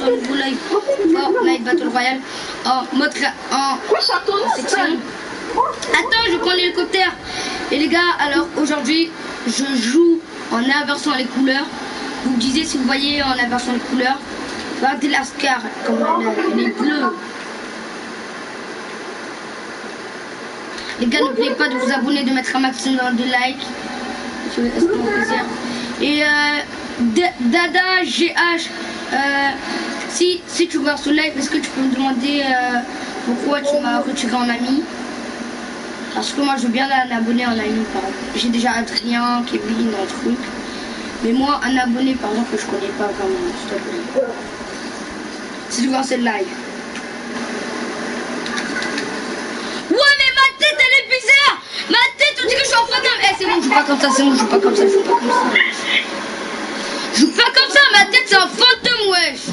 un nouveau live Fortnite Battle Royale en mode section. Attends, je prends l'hélicoptère. Et les gars, alors aujourd'hui, je joue en inversant les couleurs. Vous me disiez si vous voyez en inversant les couleurs. Regardez la Scar, comme elle est bleue. Les gars, n'oubliez pas de vous abonner, de mettre un maximum de likes. C'est mon plaisir. Et Dada GH, si tu vois ce live, est-ce que tu peux me demander pourquoi tu m'as retiré en ami? Parce que moi je veux bien un abonné en ami, par exemple. J'ai déjà Adrien, Kevin, un truc. Mais moi, un abonné par exemple que je connais pas vraiment, s'il te plaît. Si tu vois ce live. Ouais, mais ma tête elle est bizarre! Ma tête, on dirait que je suis en fantôme! Eh, c'est bon, je joue pas comme ça, c'est bon, je joue pas comme ça, je joue pas comme ça. Je joue pas comme ça, ma tête c'est un fantôme, wesh!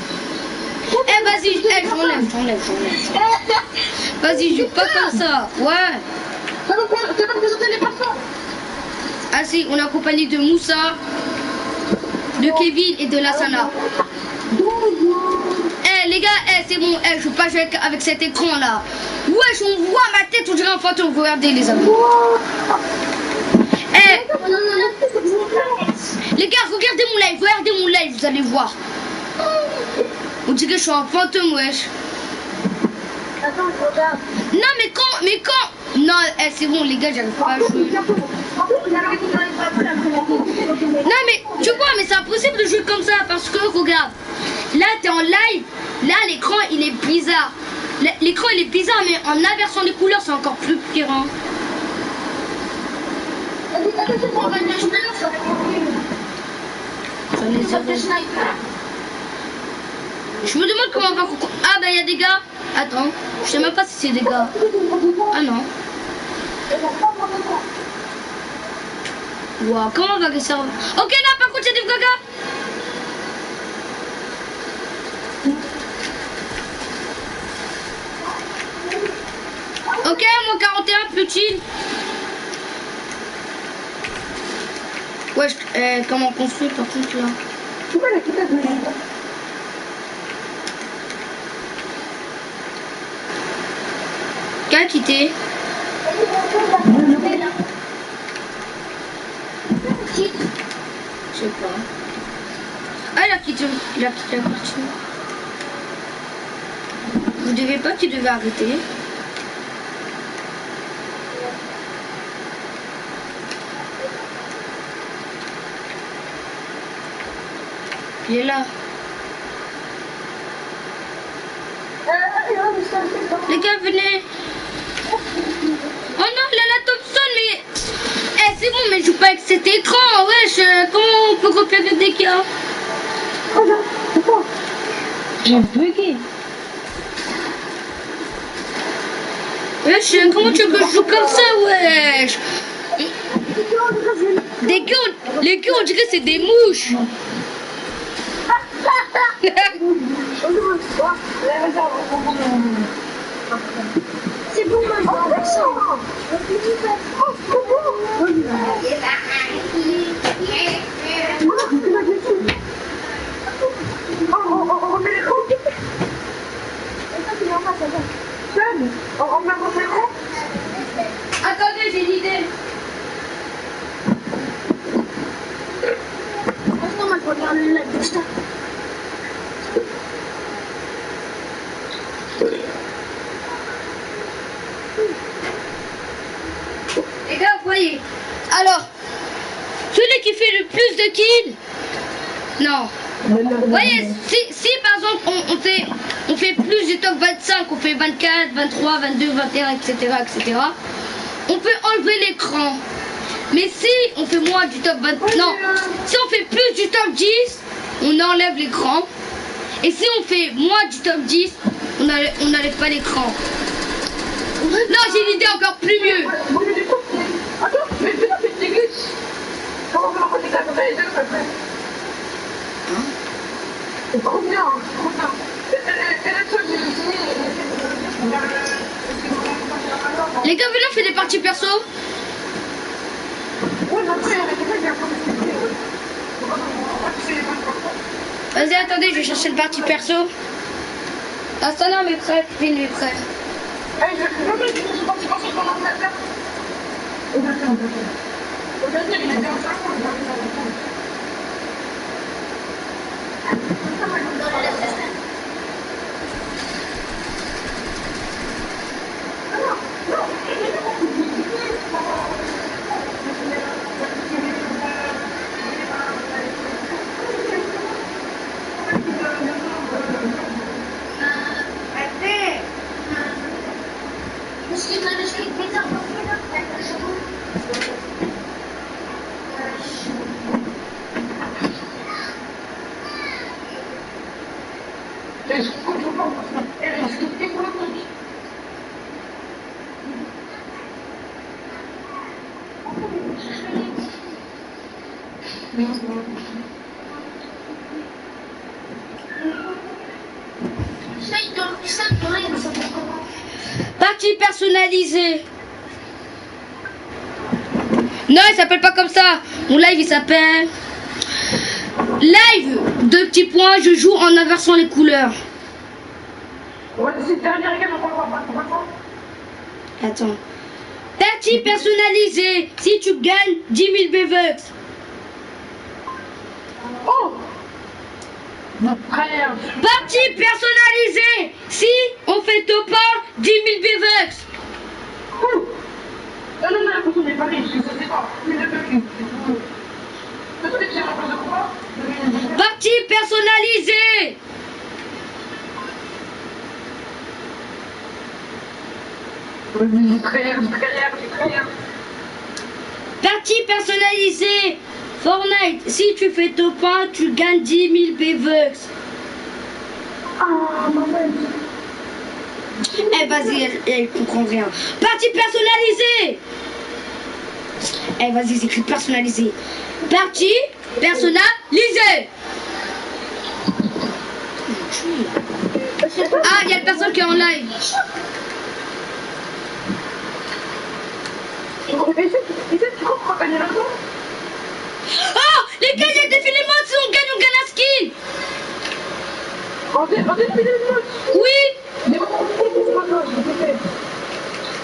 Eh, vas-y, j'enlève. Vas-y, je joue pas comme ça, ouais! T'as pas présenté les parfums? Ah si, on est accompagné de Moussa, de Kevin et de Lassana. Eh les gars, c'est bon, je joue pas jouer avec cet écran là. Wesh, on voit ma tête, on dirait un fantôme, regardez les amis. Les gars, regardez mon live, vous allez voir. On dirait que je suis un fantôme, wesh. Attends, je regarde. Non mais quand non, c'est bon les gars, j'arrive pas à jouer. Non mais tu vois, mais c'est impossible de jouer comme ça parce que regarde, là t'es en live, là l'écran il est bizarre. L'écran il est bizarre, mais en inversant les couleurs c'est encore plus pire. Hein. Je me demande comment on va... Ah bah il y a des gars. Attends, je sais même pas si c'est des gars. Ah non. Wow, comment on va ça? Ok là par contre c'est des gaga. Ok, moi 41 plus chill. Ouais, comment on construit par contre là? Qui a quitté? Je sais pas. Ah, il a quitté la partie. Vous devez pas qu'il devait arrêter. Il est là. Les gars, venez. Oh non, il a la Thompson, mais... Eh, c'est bon, mais je joue pas avec cet écran. Wesh, comment on peut repérer des dégâts? Oh non, c'est quoi? J'ai bugué. Wesh, comment tu veux que je joue comme ça, wesh? Les gars, on dirait que c'est des mouches. C'est bon, Attendez, j'ai une idée. Les gars, vous voyez. Alors, celui qui fait le plus de kills. Non. Vous voyez, si par exemple on fait plus du top 25, on fait 24, 23, 22, 21, etc. On peut enlever l'écran. Mais si on fait moins du top 20, non, si on fait plus du top 10, on enlève l'écran. Et si on fait moins du top 10, on n'enlève pas l'écran. Non, j'ai une idée encore plus mieux. Attends, mais putain, c'est des glitches. Comment on peut l'envoyer ça comme ça les deux après? C'est trop bien, trop bien. Et la chose, Les gars, venez, on fait des parties perso. oui, mais après, il y avait quelqu'un qui a Vas-y, attendez, je vais chercher le parti perso. Ah, ça non, mais prêt, film est prêt. Hey, je suis parti penser sur mon ordinateur. Exactement. Regardez, il est bien ça. Partie personnalisée. Non, il s'appelle pas comme ça. Mon live, il s'appelle live. Deux petits points. Je joue en inversant les couleurs. Ouais, c'est le dernier game, on va pas. Attends. Partie personnalisée. Si tu gagnes 10 000 V-Bucks. Oh! Frère! Partie personnalisée. Si on fait top 1, 10 000 V-Bucks. Non, on n'est pas riche, je sais pas. Partie personnalisée. Partie personnalisée. Fortnite, si tu fais top 1, tu gagnes 10 000 V-Bucks. Ah, ma mère. Eh, vas-y, elle comprend rien. Partie personnalisée. Eh, vas-y, c'est écrit personnalisé. Partie personnalisée. Ah, il y a une personne qui est en live. Tu comprends gagner l'argent? Oh, les gars, il y a des défilé mode. Si on gagne un skin. On défilé de mode? Oui.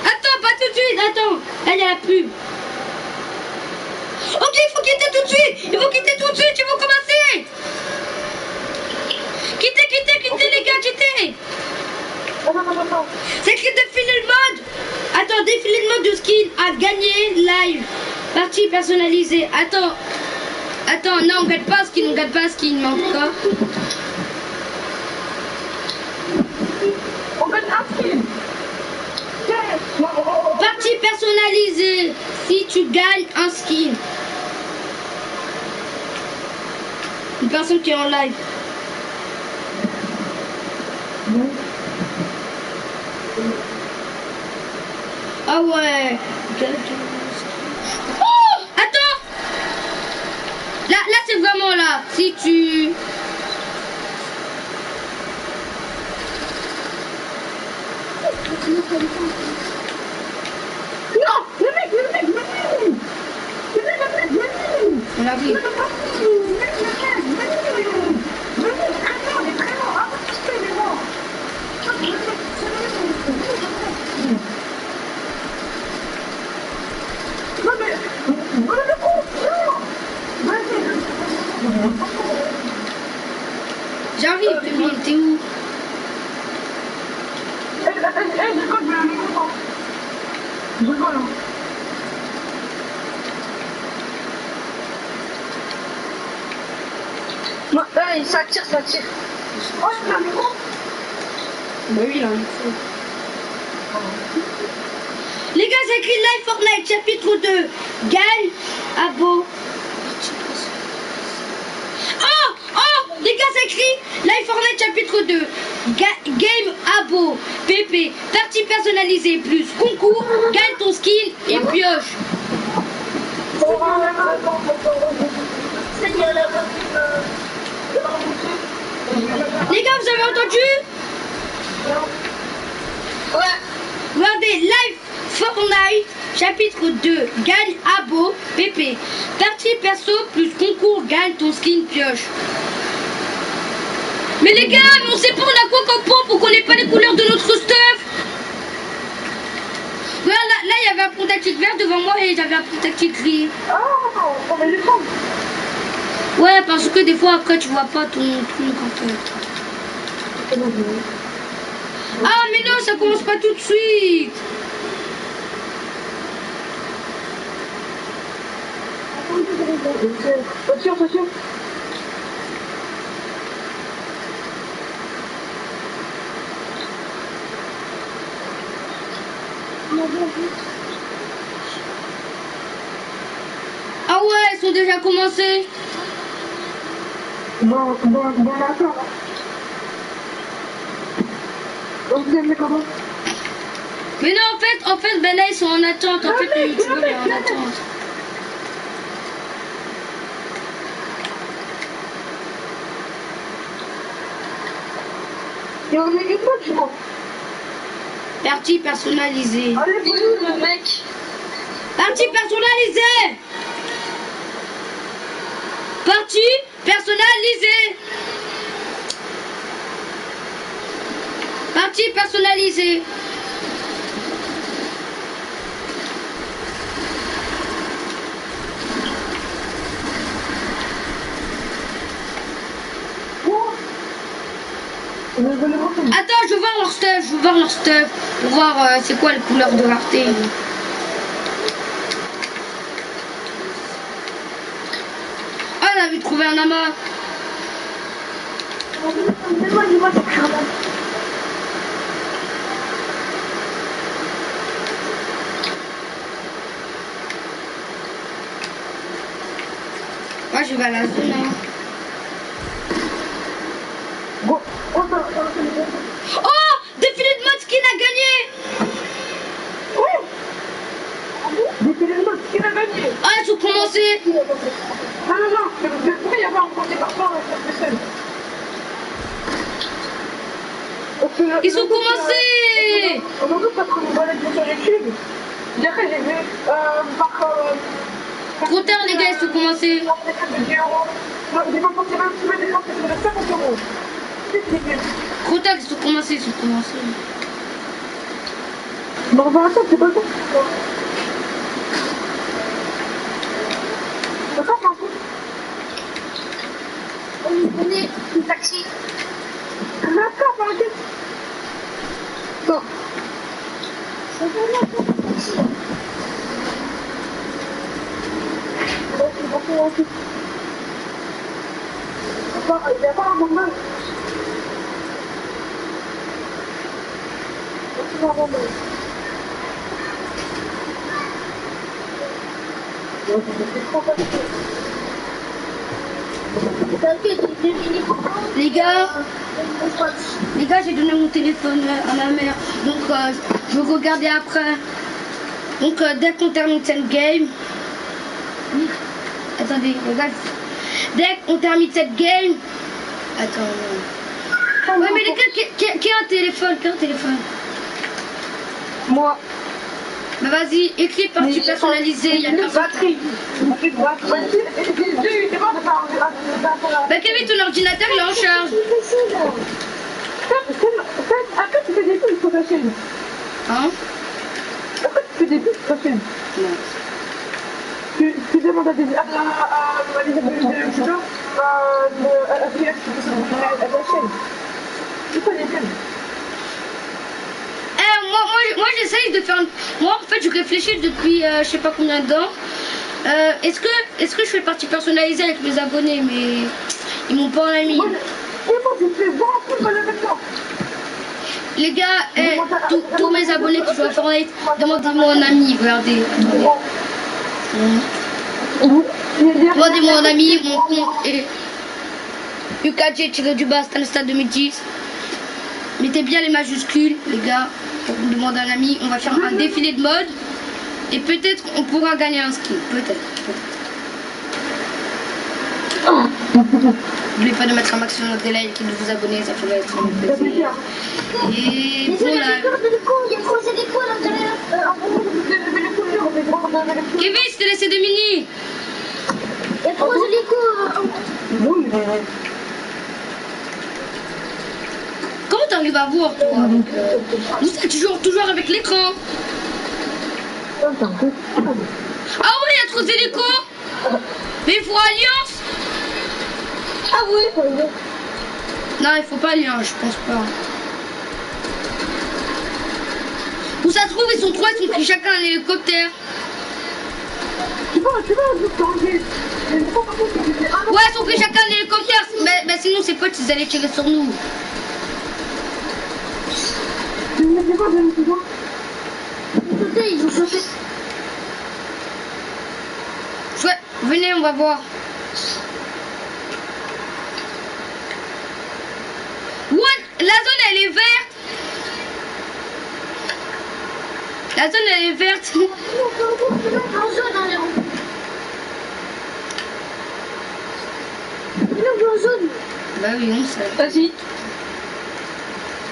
Attends, pas tout de suite. Attends, elle est à la pub. Ok, il faut quitter tout de suite. Il faut quitter tout de suite. Ils vont commencer. Quittez les gars, quittez. Attends. C'est écrit défiler le mode. Attends, défiler le mode de skin à gagner live. Partie personnalisée. Attends, non, on gagne pas skin, mais en tout cas. On gagne un skin. Partie personnalisée. Si tu gagnes un skin. Une personne qui est en live. Ah ouais. Oh, attends. Là c'est vraiment là. Si tu... Non, le mec. On l'a vu. J'arrive, Emile, t'es où? Je rigole. Ça tire. Oh, il a un micro. Bah oui, il a un micro. Les gars, c'est écrit Live Fortnite, chapitre 2. Gagne, abo. Oh, les gars, c'est écrit Live Fortnite, chapitre 2. Game, abo, PP, partie personnalisée, plus concours, gagne ton skin et pioche. Les gars, vous avez entendu? Ouais. Regardez, Live Fortnite, chapitre 2, gagne abo, PP. Partie perso plus concours, gagne ton skin pioche. Mais les gars, mais on sait pas, on a quoi comme pompe pour qu'on n'ait pas les couleurs de notre stuff. Regarde, là, il y avait un pont tactique vert devant moi et j'avais un pont tactique gris. Ah, on met les pommes. Ouais, parce que des fois, après, tu vois pas ton truc en fait. Ah, mais non, ça commence pas tout de suite. Voiture. Ah ouais, ils sont déjà commencés. Bon accord. Donc vous aimez comment? Mais non, en fait, ben là, ils sont en attente. En fait, les youtubeurs, ils sont en attente. Et on est une autre, je crois. Partie personnalisée. Allez, bonjour, le mec. Partie personnalisée. Partie personnalisée. Partie personnalisée. Attends, je veux voir leur stuff, pour voir c'est quoi les couleurs de rareté. Ah, on avait trouvé un amas. Moi, je vais à la zone. Hein. Oh, défilé de mode skin a gagné. Défilé de mode skin a gagné. Ah, ils ont commencé. Non, pourquoi il y avait un côté par rapport à la personne? Ils ont commencé. On en doute parce qu'on voit les sur YouTube. Après, j'ai vu Trop tard, les gars, ils ont commencé. Non, j'ai pas pensé même si des gens qui faisaient 50 €. Trop tard, ils ont commencé, Non, on va attendre, c'est pas ça. C'est pas ça. On est une taxi. D'accord, t'inquiète. Non. C'est vraiment pas un taxi. Il n'y a pas un moment. Les gars, j'ai donné mon téléphone à ma mère, donc je vais regarder après. Donc dès qu'on termine cette game, attendez, regarde. Dès qu'on termine cette game, attends. Ouais, mais les gars, qui a un téléphone? Moi. Bah vas-y, écris partie personnalisée, il y a une batterie. Bah Kevin, ton ordinateur il est en charge. Après tu fais des pubs sur ta chaîne. Hein? Après tu fais des pubs sur ta chaîne. Non. Tu demandes à des youtubeurs à ta chaîne. Tu fais des pubs. Moi j'essaye de faire. Moi en fait je réfléchis depuis je sais pas combien de temps. Est-ce que je fais partie personnalisée avec mes abonnés, mais ils m'ont pas en ami. Les gars, tous mes abonnés qui jouent à Fortnite, demandez-moi en ami, regardez. Demandez-moi en ami, mon compte est UKG-du-bas Stanislas 2010. Mettez bien les majuscules, les gars, pour me demander un ami. On va faire un défilé de mode. Et peut-être on pourra gagner un skin. Peut-être. N'oubliez pas de mettre un maximum de likes et de vous abonner, ça ferait être un plaisir. Et voilà. Kevin, je t'ai laissé 2 mini. Il y a trop de l'écho. t'arrives à voir, toi, avec, Moussa, toujours avec l'écran. Ah ouais, il y a trop d'hélicos. Mais il faut alliance. Ah oui, Non, il faut pas alliance, je pense pas. Où ça se trouve, ils sont trois, ils sont pris chacun un hélicoptère. tu vas, changer. Ouais, ils sont pris chacun un hélicoptère. Mais sinon, ses potes, ils allaient tirer sur nous. Ils ont sauté. Ouais, venez, on va voir. What? La zone, elle est verte. La zone, elle est verte. Bah oui, on sait. Vas-y.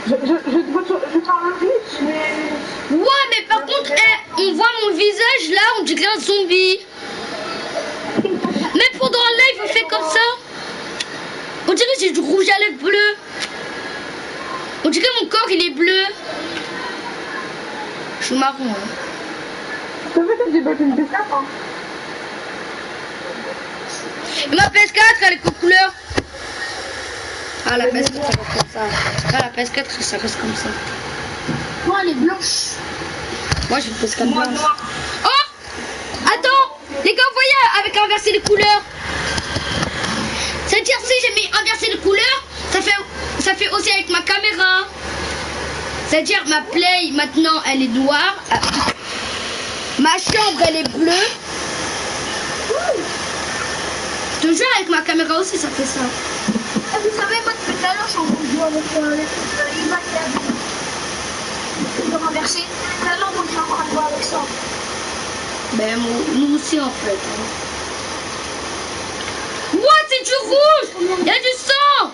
Je parle vite, mais... Ouais, mais par contre, on voit mon visage là, on dirait un zombie. Même pendant un live, on fait comme ça. On dirait que j'ai du rouge à lèvres bleu. On dirait que mon corps, il est bleu. Je suis marron. Hein. Tu veux des bottes une PS4 hein? Et ma PS4, elle est quelle couleur? Ah, la PS4, ça reste comme ça. Ah, la PS4, ça reste comme ça. Moi, elle est blanche. Moi, j'ai une PS4 blanche. Oh! Attends! Les gars, vous voyez, avec inverser les couleurs. C'est-à-dire, si j'ai mis inverser les couleurs, ça fait aussi avec ma caméra. C'est-à-dire, ma play, maintenant, elle est noire. Ma chambre, elle est bleue. Je te jure, avec ma caméra aussi, ça fait ça. Ah, vous savez, moi, depuis tout à l'heure, je suis en train de jouer avec Ivan et Abby. Ils ont renversé. Tout à l'heure, moi, je suis en train de jouer avec ça. Ben, nous aussi, en fait. What, c'est du rouge! Il y a du sang!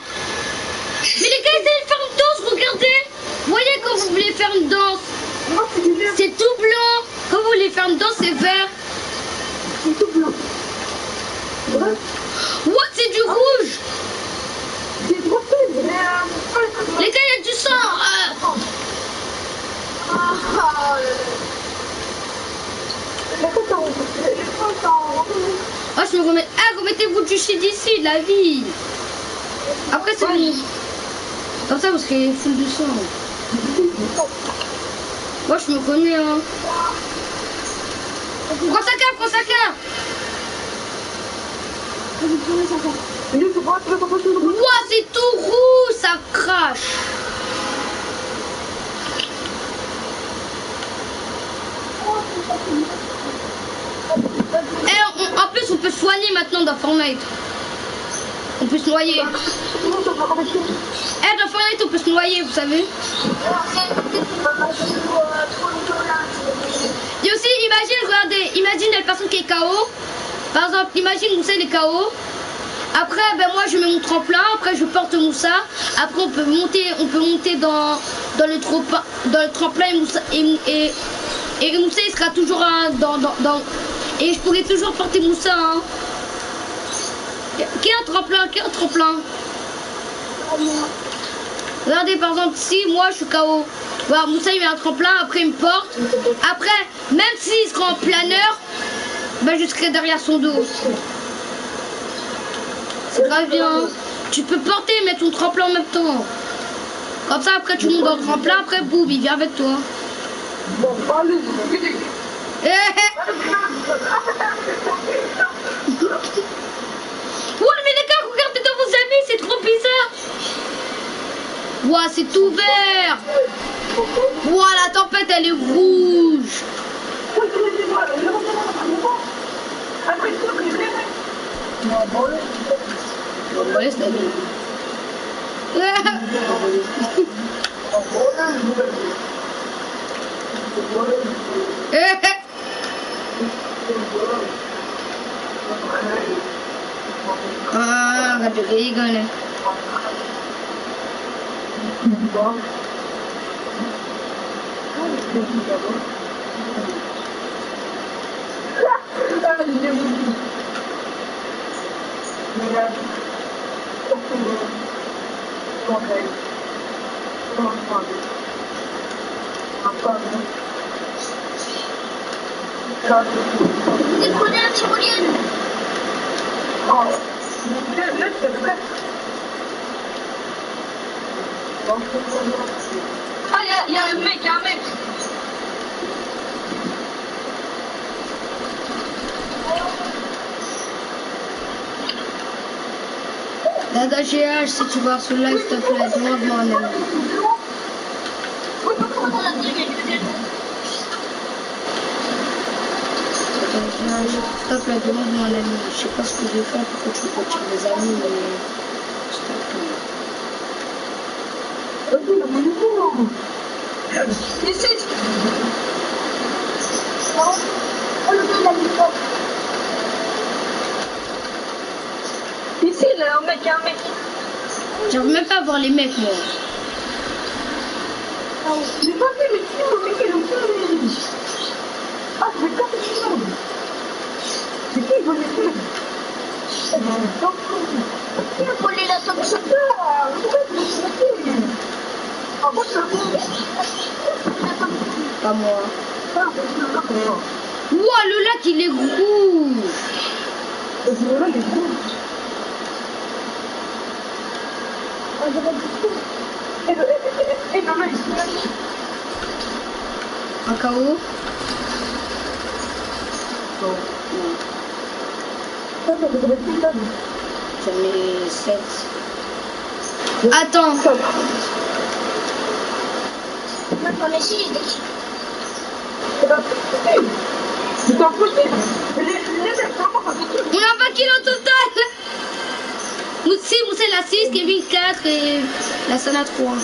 Mais les gars, ils allaient faire une danse, regardez! Vous voyez quand vous voulez faire une danse? Moi, c'est du vert. C'est tout blanc! Quand vous voulez faire une danse, c'est vert. C'est tout blanc. Ouais. What, c'est du rouge! C'est trop faible. Les gars, il y a du sang! Oh, je me remets. Ah, remettez-vous du shit d'ici, de la vie! Après, c'est bon. Comme ça, vous serez full de sang. Moi, je me connais, hein. Prends sa carte, prends sa carte! Ouah, c'est tout rouge, ça crache! En plus, on peut soigner maintenant dans Fortnite. On peut se noyer. Dans Fortnite, on peut se noyer, vous savez. Et aussi, imagine, regardez, imagine la personne qui est KO. Par exemple, imagine Moussa, il est KO. Après, ben moi, je mets mon tremplin. Après, je porte Moussa. Après, on peut monter dans le tremplin et Moussa, il sera toujours et je pourrais toujours porter Moussa. Hein. Qui a un tremplin? Qui a un tremplin? Regardez, par exemple, si moi, je suis KO. Voilà, Moussa, il met un tremplin. Après, il me porte. Après, même s'il sera en planeur, ben, je serai derrière son dos. C'est grave bien. Tu peux porter et mettre ton tremplin en même temps. Comme ça, après, tu montes dans le tremplin. Après, boum, il vient avec toi. Ouais, mais les gars, regardez dans vos amis, c'est trop bizarre. Ouah, c'est tout vert. Ouah, la tempête, elle est rouge. Ouais, c'est bien. Ah, regarde, je rigole. C'est prenez la tyrolienne. Ah, il y a un mec, il y a un mec. Dada GH, si tu vas sur le live, s'il te plaît, demande-moi un ami. S'il te plaît, demande-moi un ami. Je sais pas ce que je vais faire pour que tu retires des amis, mais s'il te plaît. Ici, il y a un mec, J'arrive même pas à voir les mecs, moi. J'ai pas vu le film, le mec, il est au film. Ah, je vais casser tout le monde. C'est qui il veut les films? Il a volé la somme chacun. Pourquoi il veut les films? Ah, moi, je le Pas moi. Ouah, le lac, il est rouge. Un KO. J'en ai 7. Attends. Maintenant, les 6, On a 20 kilos au total. Moussi, c'est la 6, Kevin 4 et la Sana 3.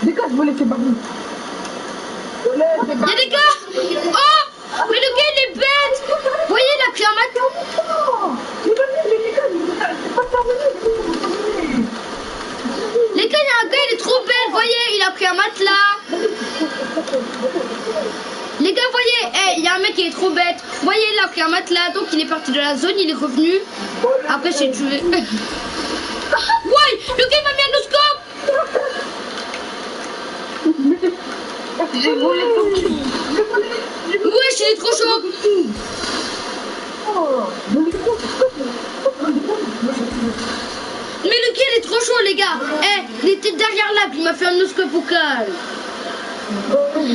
Des gars, je veux laisser Babou. Il y a des gars. Oh, mais le gars il est bête. Vous voyez, il a pris un matelas. Les gars, il y a un gars, il est trop bête. Vous voyez, il a pris un matelas. Les gars, voyez, il y a un mec qui est trop bête. Vous voyez, il a pris un matelas, donc il est parti de la zone, il est revenu. Après, c'est tué. Ouais, le gars, il m'a mis un noscope. J'ai volé ton cul. Wesh, il est trop chaud. Mais le gars, il est trop chaud, les gars. Il était derrière l'arbre, il m'a fait un noscope au calme.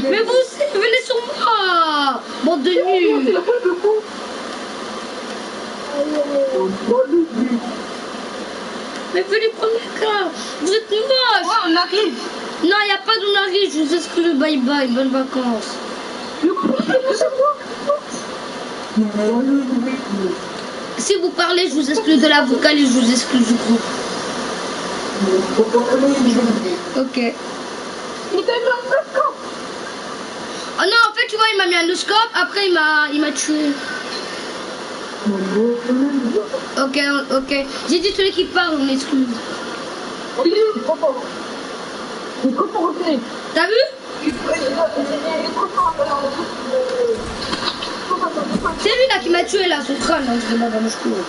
Mais vous aussi, venez sur moi. Bande de nuls. Mais venez prendre le cas. Vous êtes moches. Ouais, on arrive. Non, il n'y a pas d'on arrive, je vous exclue. Bye bye, bonnes vacances. Si vous parlez, je vous exclue de la vocale et je vous exclue du groupe. Ok. Oh non, en fait, tu vois, il m'a mis un noscope, après il m'a tué. Ok, ok. J'ai dit celui qui parle, on exclut. T'as vu? C'est lui là qui m'a tué là, son crâne, là, je demande à mon secours.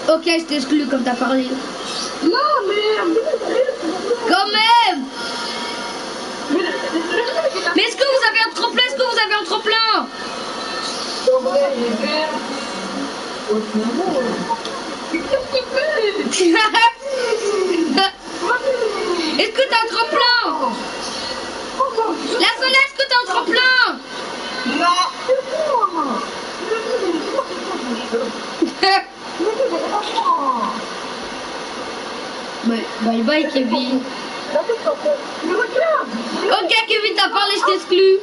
Ok, je t'ai exclu comme t'as parlé. Non, mais... Quand même. Mais est-ce que vous avez un tremplin? Est-ce que vous avez un tremplin? Est-ce que t'as un tremplin? La Sola, est-ce que t'as un tremplin? Bye bye Kevin. Ok Kevin, t'as parlé, je t'exclus.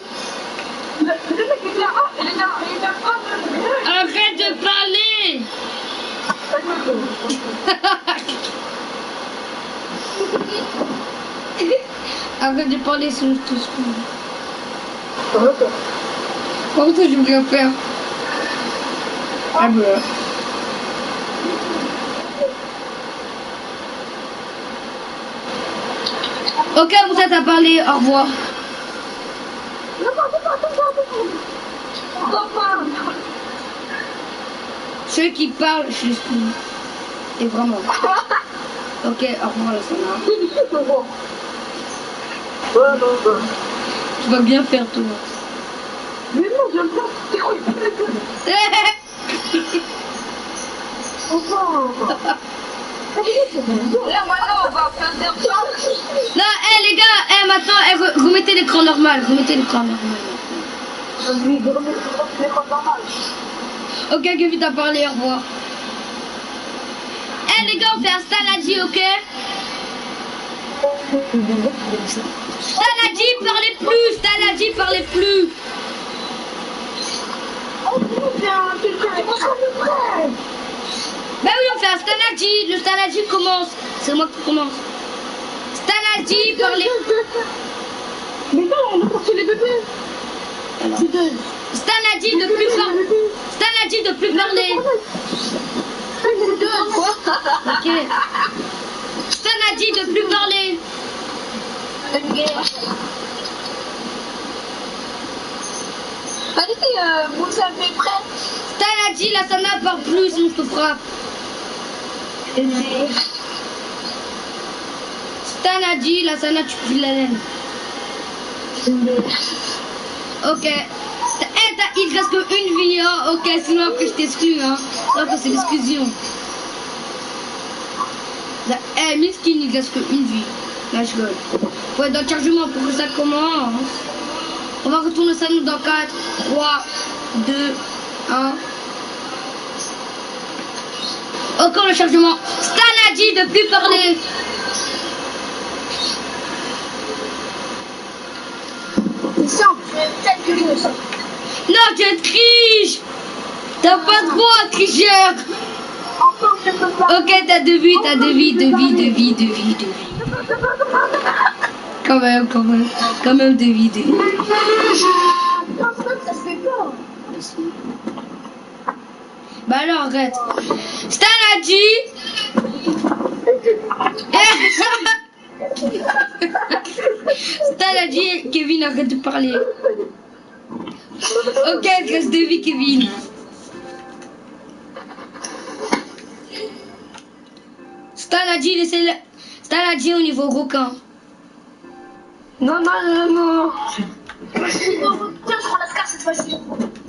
Arrête de parler. Arrête de parler, sinon je t'exclus. Comment ça, je veux rien faire? Ah bah. Ok, Moussa t'as parlé, au revoir. Ceux qui parlent, je suis. Et vraiment. Ok, au revoir, la Sana. Tu vas bien faire, toi. Mais non, je le fais. C'est quoi? Là, maintenant, on va faire des choses. Non, les gars, maintenant, remettez l'écran normal. Remettez l'écran normal. Ok, Kevin t'a parlé, au revoir. Les gars, on fait un Stanadi, ok? Stanadi, parlez plus. Stanadi, parlez plus. Bah oui, on fait un Stanadi. Le Stanadi commence. C'est moi qui commence. Stanadi, parlez. Mais non, on a sorti les bébés. Stanadi de plus parler. Stanadi de plus parler. Ok. Stanadi de plus parler. Allez, vous savez prêt? Stanadi, la Sana parle plus, on te frappe. Stanadi, la Sana, tu peux la laine. Ok. Il reste qu'une vie, hein. Ok, sinon après je t'exclus, hein. Après c'est l'exclusion. Miskin, il reste qu'une vie. Là, je gueule. Ouais, dans le chargement pour que ça commence. On va retourner ça nous dans 4, 3, 2, 1. Encore le chargement. Stanadi de plus parler. Non, tu triches. T'as pas de droit, tricheur. Ok, t'as 2 vies, t'as 2 vies, 2 vies, 2 vies, 2 vies, 2 vies. Quand même 2 vies, 2 vies. Bah alors, arrête. Stanadi. Stanadi, Kevin, arrête de parler. Ok, il reste 2 vies, Kevin. Stanadi, laissez-le. Stanadi au niveau requin. Non. Tiens, je prends la scar cette fois-ci.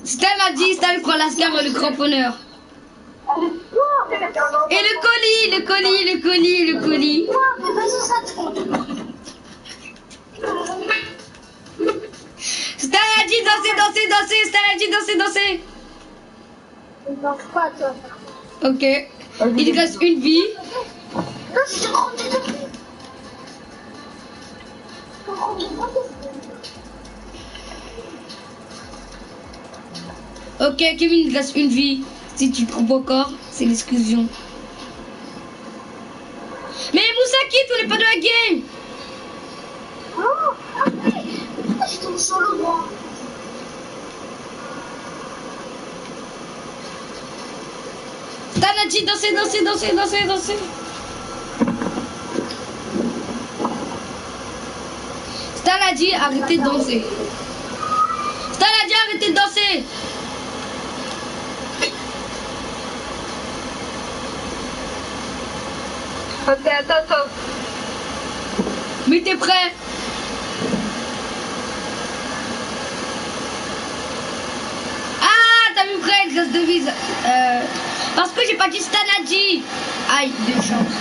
Stanadi, Stan prend la scar le cramponneur. Et le colis. Mais vas-y, ça te compte. Stanadi, danser. Stanadi, danser. Non, pas toi. Ok. Il reste une vie. Non, je te prends des deux. Ok, Kevin, il reste une vie. Si tu trouves encore, c'est l'exclusion. Mais Moussa quitte, on n'est pas de la game. Oh, je tombe solo, moi. Stanadi, danser. Stanadi, arrêtez de danser. Stanadi, arrêtez de danser. Ok, attends. Mais t'es prêt? Ah, t'as vu prêt, il reste 2 vies. Parce que j'ai pas dit Stanadi. Aïe, 2 chances.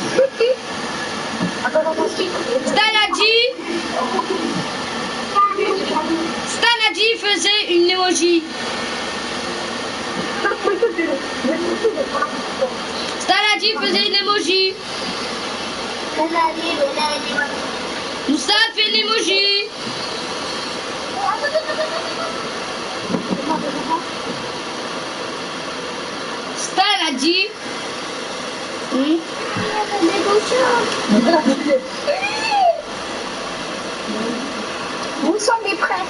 Stanadi faisait une emoji. Stanadi faisait une emoji. Moussa fait une emoji. Stanadi. Vous semblez prêts.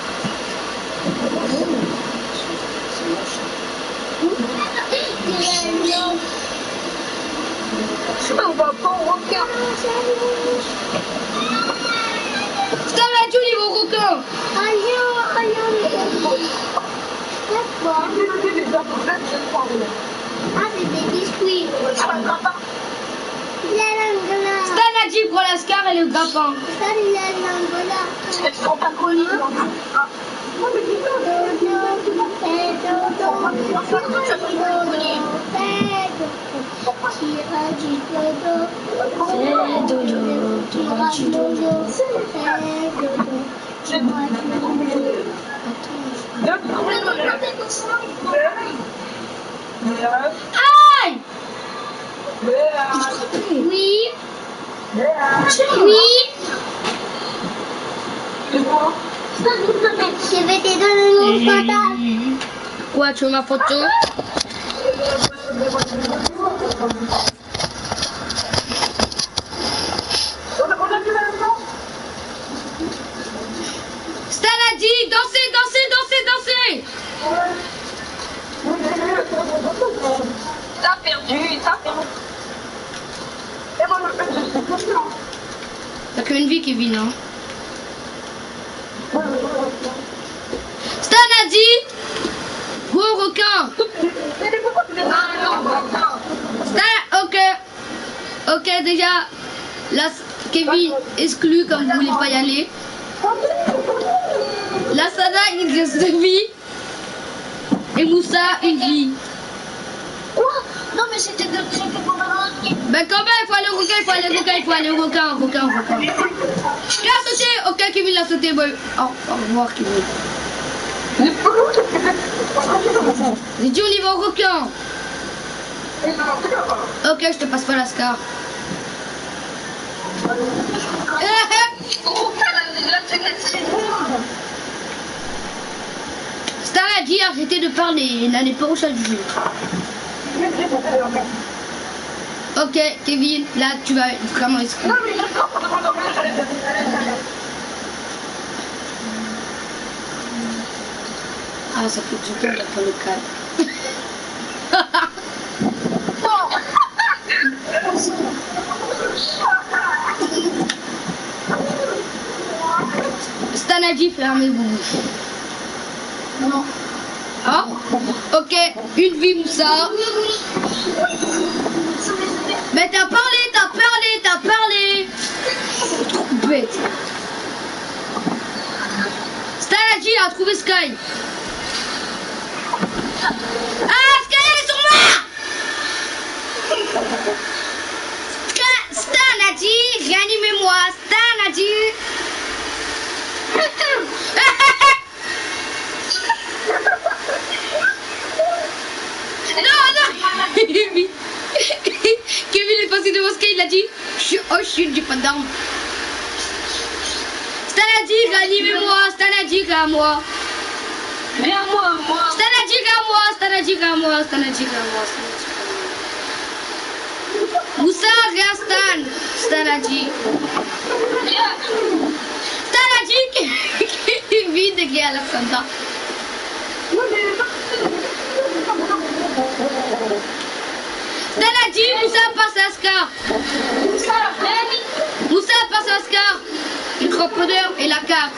On va pas en refaire. quoi? Ah, c'est des biscuits. Stan a dit pour la Scar et le grappin. Ça, il a l'angola. C'est trop pas connu. Aïe! Oui. Oui. Je vais te donner mon photo. Quoi, tu veux ma photo? Stan a dit danser, danser, danser, danser. T'as perdu, t'as perdu. T'as qu'une vie, Kevin, hein? Stan a dit gros requin. Stan, ok. Ok, déjà, là, Kevin exclu comme vous voulez pas y aller. La Sada, il reste 2 vies. Et Moussa, 1 vie. Quoi? Non, mais c'était de c'était pour le Ben quand même, il faut aller au requin, il faut aller au requin, il faut aller au requin, requin. Qui a sauté? Ok, Kevin l'a sauté. Bon. Au revoir, Kevin. J'ai dit on y va au requin. Ok, je te passe pas la Scar. Star a dit arrêtez de parler, n'allez pas au chat du jeu. Ok, Kevin, là tu vas vraiment exclure. Ah, ça fait du temps d'être le calme. Stan a dit fermez vos bouches. Non. Ah, ok, 1 vie Moussa. Mais t'as parlé, t'as parlé, t'as parlé. Trop bête. Stan a dit il a trouvé Sky. Ah, Sky elle est sur moi. Stan a dit réanimez-moi. Stan a dit. Non, non. Kevin est passé devant Sky, il a dit oh chut, j'ai pas d'armes. Stan a dit réanimez-moi. Stan a dit à moi. Viens moi. Stan a dit à moi. Stan a dit à moi. Stan a dit à moi. Moussa, regarde Stan. Stan a dit. Stan a dit que Kevin est à la Santa. Stan a dit Moussa passe à Scar. Moussa passe à Scar. Le cramponneur et la carte.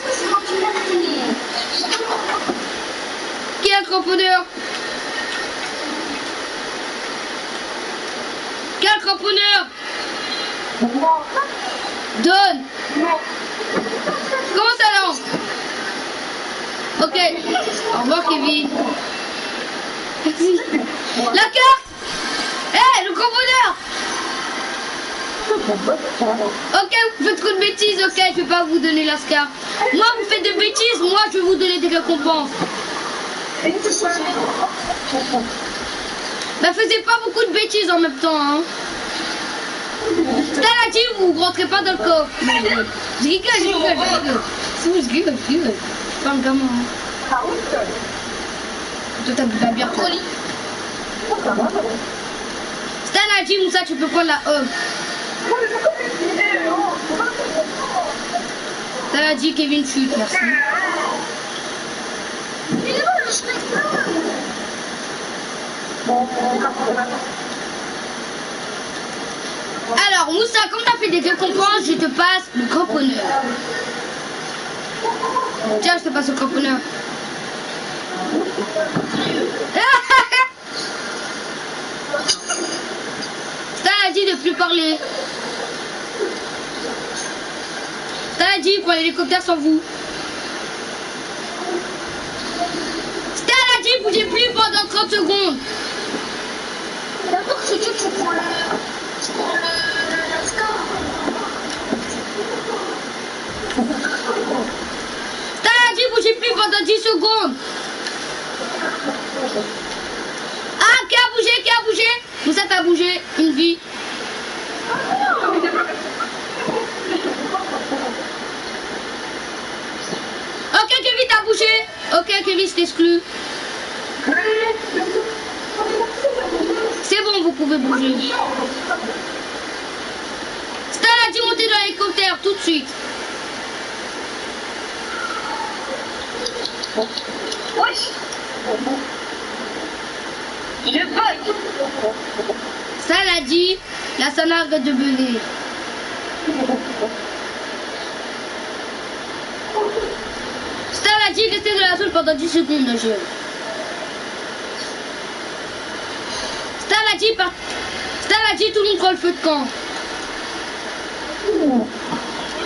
Qui est le cramponneur? Quel cramponneur? Donne. Comment ça lance? Ok. Au revoir Kevin. La carte. Le cramponneur. Ok, vous faites trop de bêtises, ok, je vais pas vous donner la Scar. Moi, vous faites de bêtises, moi, je vais vous donner des récompenses. Bah, faisez pas beaucoup de bêtises en même temps, hein. Stan a dit, vous rentrez pas dans le coffre. Je rigole. C'est bon, je rigole. C'est pas un gamin, hein. Toi, t'as bien trop. Stan a dit, Moussa, tu peux prendre la E. Stan a dit, Kevin chute, merci. Alors, Moussa, comme tu as fait des récompenses, je te passe le cramponneur. Tiens, je te passe le cramponneur. Stan a dit de plus parler. Stan a dit pour l'hélicoptère sans vous. Stan a dit bougez plus pendant 30 secondes. D'abord, c'est tu prends la star. Stan a dit bougez plus pendant 10 secondes. Ah, qui a bougé? Moussa t'as bougé, une vie. Ok, Kevin t'as bougé. Ok, Kevin c'est exclu. C'est bon, vous pouvez bouger. Stan a dit monter dans l'hélicoptère tout de suite. Wesh. Je bug. Stan a dit, la Sana arrête de bugger. Stan a dit rester dans la zone pendant 10 secondes de jeu. Stan a dit tout le monde prend le feu de camp.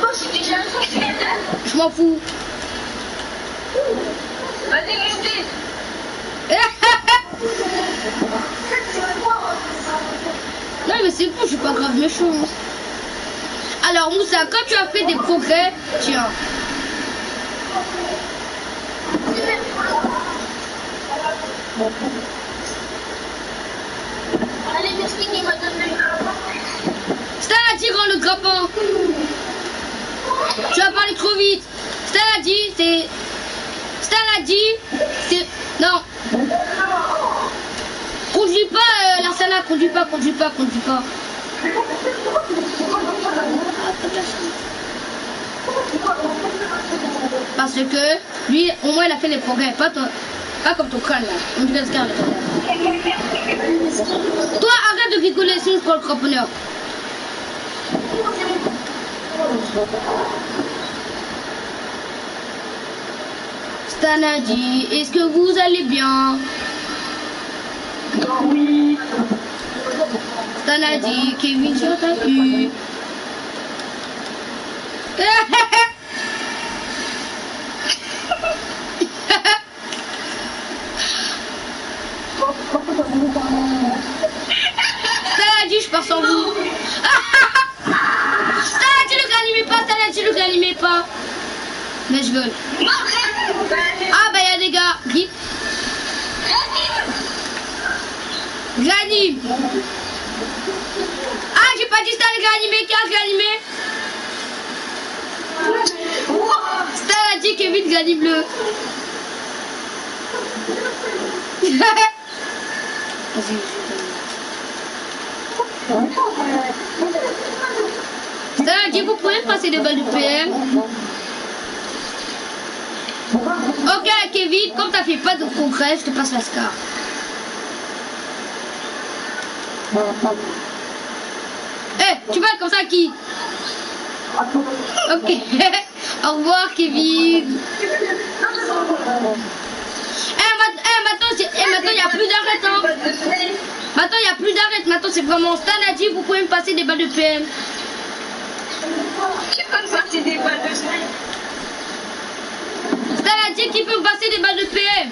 Moi, c'est déjà un Je m'en fous. Vas-y, restez. Non mais c'est bon, je suis pas grave méchant. Alors Moussa, quand tu as fait des progrès, tiens. Allez, merci, il m'a donné. Stan a dit rends le grappin. Tu vas parler trop vite. Stan a dit, c'est... Stan a dit, c'est... Non. Conduis pas, Larsana, conduis pas. Parce que lui, au moins, il a fait les progrès. Pas comme ton crâne, là. On dirait ce gars, là. Toi, arrête de rigoler, sinon je prends le cramponneur. Stan a dit, est-ce que vous allez bien? Oui. Stan a dit, Kevin, tu t'as vu? Stan a dit, je pars sans vous. Stan a dit, le réanimez pas. Mais je veux. Ah bah y'a des gars. Vite. Réanime. Ah j'ai pas dit Stan réanimé. Qui a réanimé? Stan a dit Kevin réanime-le. Vas-y, Stan a dit vous pouvez me passer des balles de PM. Ok Kevin, comme t'as fait pas de progrès, je te passe la scar. Tu parles comme ça à qui? Ok. Au revoir Kevin. Maintenant il n'y a plus d'arrêt. Hein. Maintenant il n'y a plus d'arrêt. Maintenant c'est vraiment Stan a dit vous pouvez me passer des balles de PM. Je peux me passer des balles de PM. Stan a dit qu'il peut me passer des balles de PM.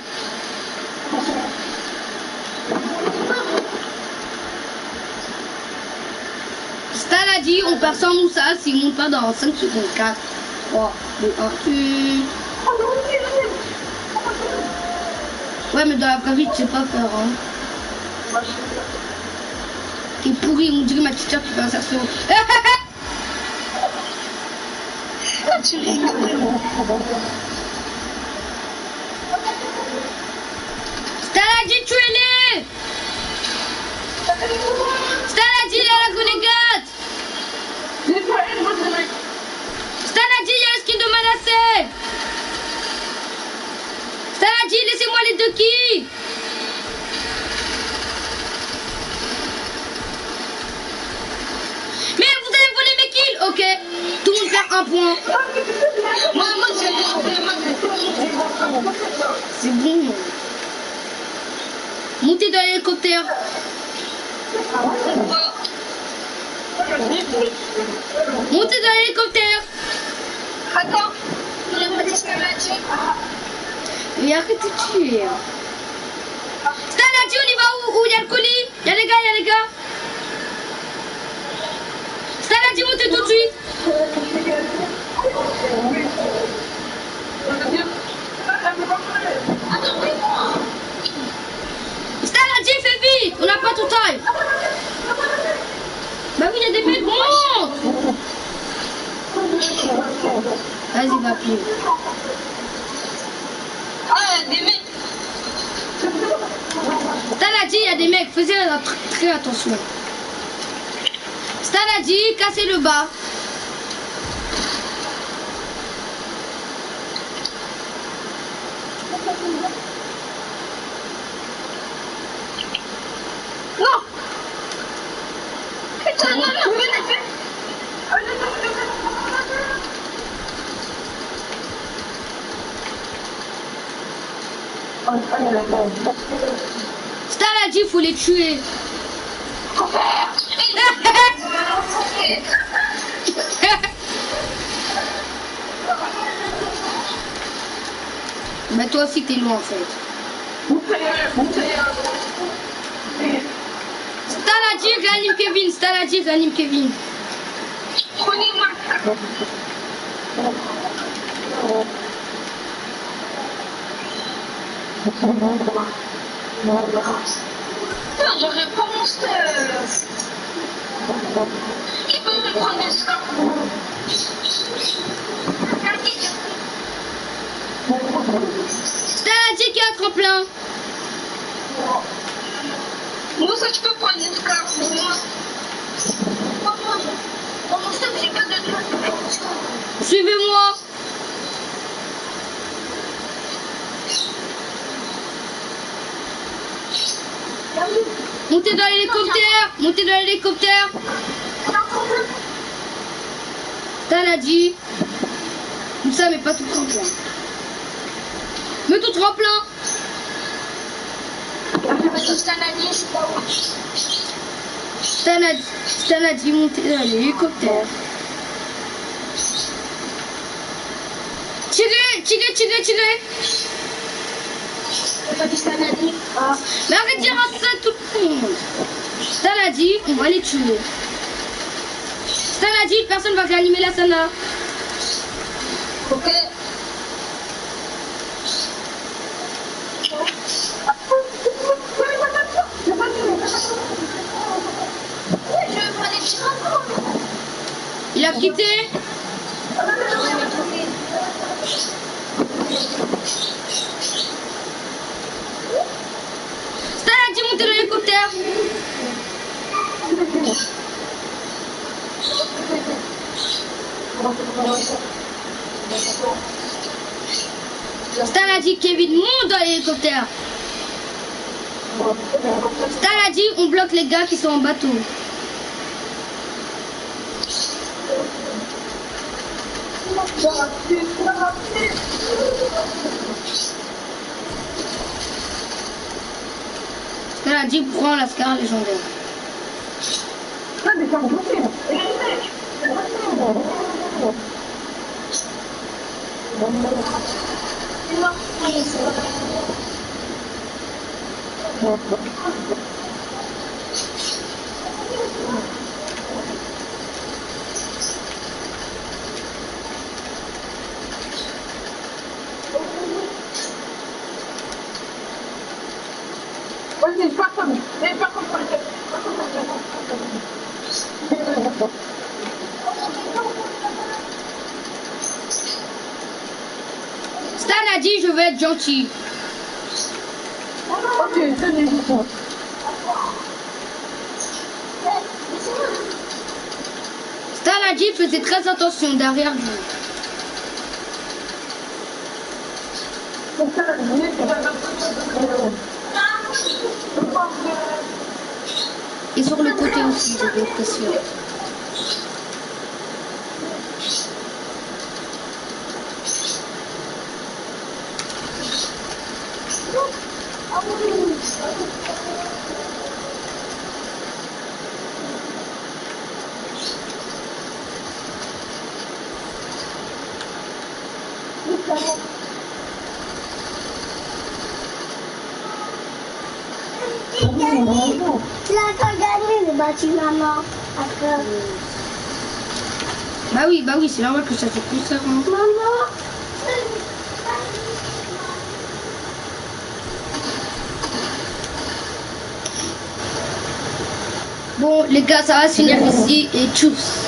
Stan a dit on perd sans Moussa s'il monte pas dans 5 secondes. 4, 3, 2, 1, tu... Ouais mais dans la vraie vie tu sais pas faire hein. T'es pourri, on dirait ma petite soeur qui fait un cerceau. Stan a dit tuez-les. Stan a dit il y a la grenade. Stan a dit il y a le skin de Manasseh. Stan a dit laissez-moi les deux kills. Mais vous avez volé mes kills. Ok, tout le monde perd un point. C'est bon. Montez dans l'hélicoptère. Montez dans l'hélicoptère. Attends, il a pas dit ce qu'elle a dit. Mais arrête de tuer. Stan a dit on y va où il y a le colis. Il y a les gars, il y a les gars. Stan a dit montez tout de suite. Stan a dit fais vite. On n'a pas tout time. Bah oui, il y a des mecs. Monte. Vas-y, va plus. Ah, des mecs. Stan a dit, il y a des mecs, faisez très attention. Stan a dit, cassez le bas. Non. Putain, non, non, venez. Stan a dit, il faut les tuer. Mais toi aussi, t'es loin en fait. Stan a dit, réanime Kevin. Stan a dit, réanime Kevin. Prenez-moi. Putain, j'aurais pas mon stuff. Qui peut me prendre des stuff? Stan a dit qu'il y a un tremplin. Moi, ça, tu peux prendre des stuff. Dans mon stuff, j'ai pas de truc. Suivez-moi. Montez dans l'hélicoptère. Montez dans l'hélicoptère. Stan a dit. Tout ça, mais pas tout tremplin. Mais tout tremplin. Stan a dit monter dans l'hélicoptère. Tirez, tirez, tirez, tirez. Mais arrête de dire ça tout le monde. Stan a dit, on va les tuer. Stan a dit, personne va réanimer la Sana. Ok. Il a quitté. Stan a dit monter dans l'hélicoptère. Stan a dit Kevin monte dans l'hélicoptère. Stan a dit on bloque les gars qui sont en bateau. Stan a dit prends la scar légendaire. Stan a dit je veux être gentil. Stan a dit faisait très attention derrière vous. Et sur le côté aussi, j'ai des pressions. Tu l'as pas gagné le bâti maman. Après. Bah oui, c'est normal que ça fait plus ça. Hein. Maman. Bon, les gars, ça va se finir ici et tchuss.